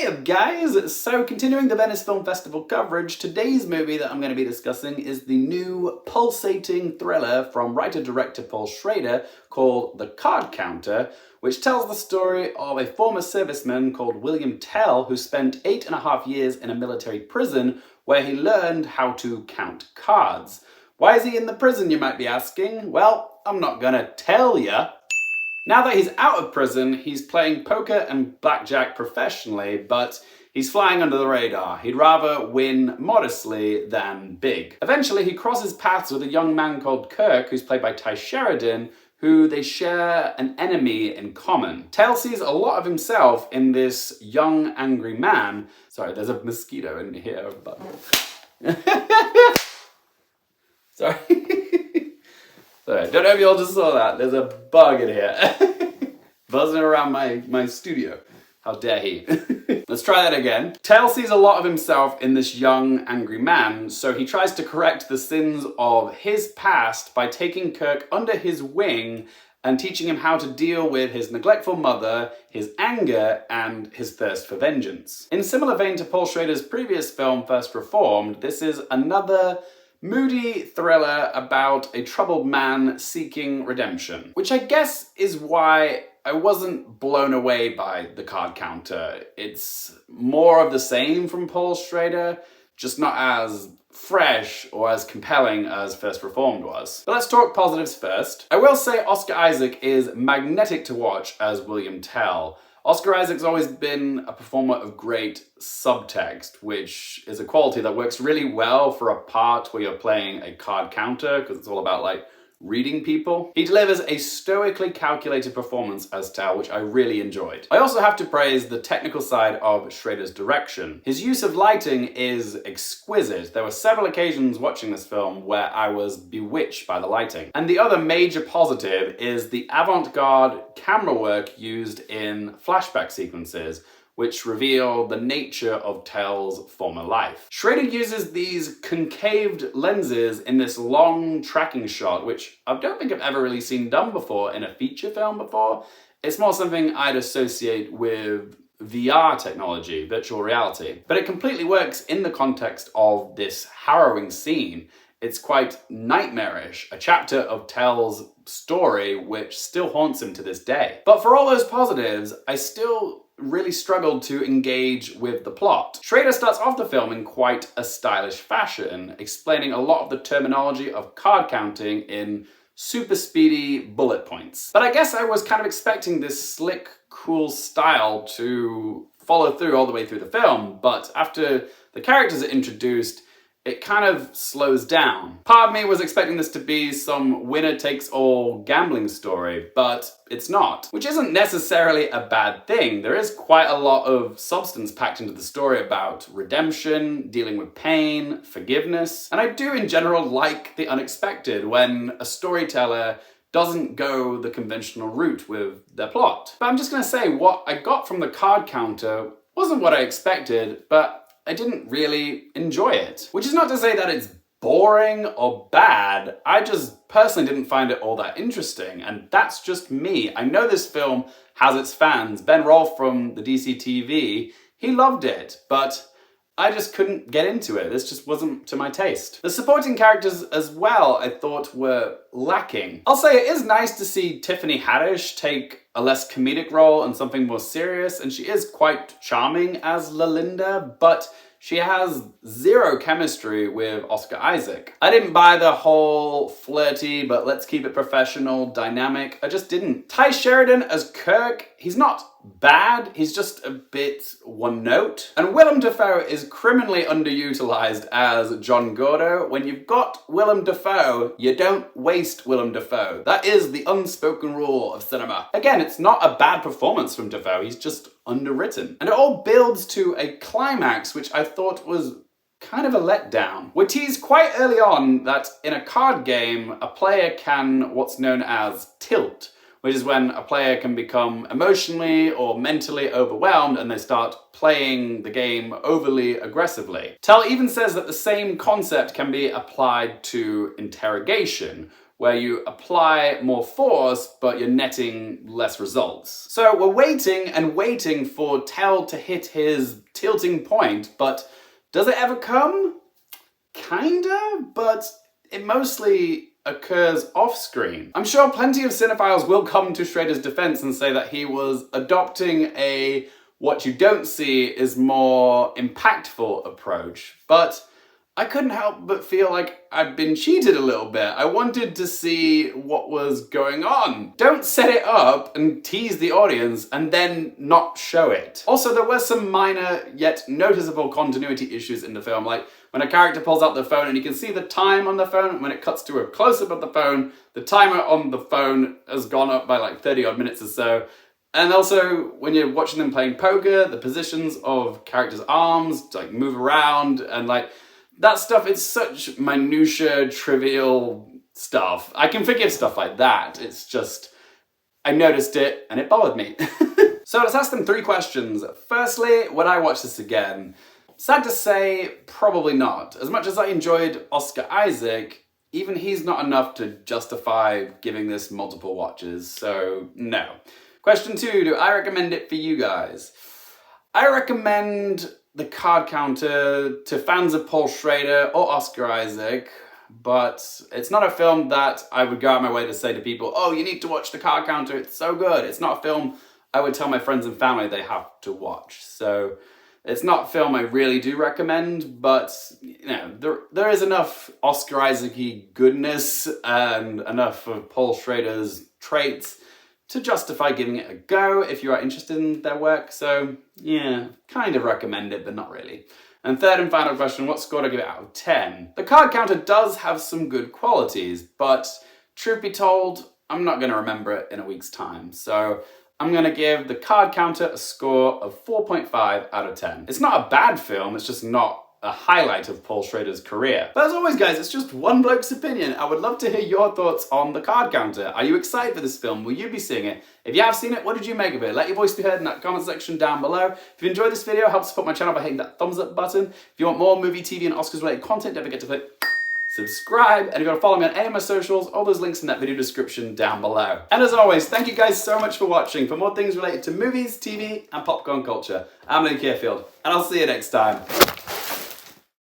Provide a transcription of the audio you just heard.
Hey up guys! So continuing the Venice Film Festival coverage, today's movie that I'm going to be discussing is the new pulsating thriller from writer-director Paul Schrader called The Card Counter, which tells the story of a former serviceman called William Tell who spent 8.5 years in a military prison where he learned how to count cards. Why is he in the prison, you might be asking? Well, I'm not gonna tell ya. Now that he's out of prison, he's playing poker and blackjack professionally, but he's flying under the radar. He'd rather win modestly than big. Eventually, he crosses paths with a young man called Kirk, who's played by Sheridan, who they share an enemy in common. Tell sees a lot of himself in this young, angry man. Sorry, there's a mosquito in here. But... Sorry. Sorry, don't know if you all just saw that. There's a bug in here. Buzzing around my studio. How dare he? Let's try that again. Tell sees a lot of himself in this young, angry man, so he tries to correct the sins of his past by taking Kirk under his wing and teaching him how to deal with his neglectful mother, his anger, and his thirst for vengeance. In similar vein to Paul Schrader's previous film, First Reformed, this is another moody thriller about a troubled man seeking redemption. Which I guess is why I wasn't blown away by The Card Counter. It's more of the same from Paul Schrader, just not as fresh or as compelling as First Reformed was. But let's talk positives first. I will say Oscar Isaac is magnetic to watch as William Tell. Oscar Isaac's always been a performer of great subtext, which is a quality that works really well for a part where you're playing a card counter, because it's all about like reading people. He delivers a stoically calculated performance as Tell, which I really enjoyed. I also have to praise the technical side of Schrader's direction. His use of lighting is exquisite. There were several occasions watching this film where I was bewitched by the lighting. And the other major positive is the avant-garde camera work used in flashback sequences, which reveal the nature of Tell's former life. Schrader uses these concaved lenses in this long tracking shot, which I don't think I've ever really seen done before in a feature film before. It's more something I'd associate with VR technology, virtual reality. But it completely works in the context of this harrowing scene. It's quite nightmarish, a chapter of Tell's story which still haunts him to this day. But for all those positives, I still really struggled to engage with the plot. Schrader starts off the film in quite a stylish fashion, explaining a lot of the terminology of card counting in super speedy bullet points. But I guess I was kind of expecting this slick, cool style to follow through all the way through the film, but after the characters are introduced, it kind of slows down. Part of me was expecting this to be some winner-takes-all gambling story, but it's not. Which isn't necessarily a bad thing. There is quite a lot of substance packed into the story about redemption, dealing with pain, forgiveness, and I do in general like the unexpected when a storyteller doesn't go the conventional route with their plot. But I'm just gonna say what I got from The Card Counter wasn't what I expected, but I didn't really enjoy it. Which is not to say that it's boring or bad, I just personally didn't find it all that interesting, and that's just me. I know this film has its fans. Ben Rolfe from the DC TV, he loved it, but I just couldn't get into it. This just wasn't to my taste. The supporting characters as well, I thought were lacking. I'll say it is nice to see Tiffany HAddish take a less comedic role and something more serious, and she is quite charming as Lalinda, but she has zero chemistry with Oscar Isaac. I didn't buy the whole flirty, but let's keep it professional dynamic. I just didn't. Sheridan as Kirk, he's not bad, he's just a bit one note. And Willem Dafoe is criminally underutilized as John Gordo. When you've got Willem Dafoe, you don't waste Willem Dafoe. That is the unspoken rule of cinema. Again, it's not a bad performance from Dafoe, he's just underwritten. And it all builds to a climax which I thought was kind of a letdown. We're teased quite early on that in a card game, a player can what's known as tilt, which is when a player can become emotionally or mentally overwhelmed and they start playing the game overly aggressively. Tell even says that the same concept can be applied to interrogation, where you apply more force, but you're netting less results. So we're waiting and waiting for Tell to hit his tilting point, but does it ever come? Kinda, but it mostly occurs off-screen. I'm sure plenty of cinephiles will come to Schrader's defense and say that he was adopting a what you don't see is more impactful approach, but I couldn't help but feel like I'd been cheated a little bit. I wanted to see what was going on. Don't set it up and tease the audience and then not show it. Also, there were some minor yet noticeable continuity issues in the film, like when a character pulls out the phone and you can see the time on the phone, when it cuts to a close-up of the phone, the timer on the phone has gone up by like 30 odd minutes or so. And also, when you're watching them playing poker, the positions of characters' arms like move around and like that stuff, it's such minutiae, trivial stuff. I can forgive stuff like that. It's just, I noticed it and it bothered me. So let's ask them 3 questions. Firstly, would I watch this again? Sad to say, probably not. As much as I enjoyed Oscar Isaac, even he's not enough to justify giving this multiple watches, so no. Question 2, do I recommend it for you guys? I recommend The Card Counter to fans of Paul Schrader or Oscar Isaac, but it's not a film that I would go out my way to say to people, oh, you need to watch The Card Counter, it's so good. It's not a film I would tell my friends and family they have to watch. So it's not a film I really do recommend, but you know, there is enough Oscar Isaac-y goodness and enough of Paul Schrader's traits to justify giving it a go if you are interested in their work. So yeah, kind of recommend it, but not really. And third and final question, what score do I give it out of 10? The Card Counter does have some good qualities, but truth be told, I'm not going to remember it in a week's time. So I'm going to give The Card Counter a score of 4.5 out of 10. It's not a bad film, it's just not a highlight of Paul Schrader's career. But as always, guys, it's just one bloke's opinion. I would love to hear your thoughts on The Card Counter. Are you excited for this film? Will you be seeing it? If you have seen it, what did you make of it? Let your voice be heard in that comment section down below. If you enjoyed this video, help support my channel by hitting that thumbs up button. If you want more movie, TV, and Oscars related content, don't forget to click subscribe, and if you want to follow me on any of my socials, all those links in that video description down below. And as always, thank you guys so much for watching. For more things related to movies, TV, and popcorn culture, I'm Luke Carefield, and I'll see you next time.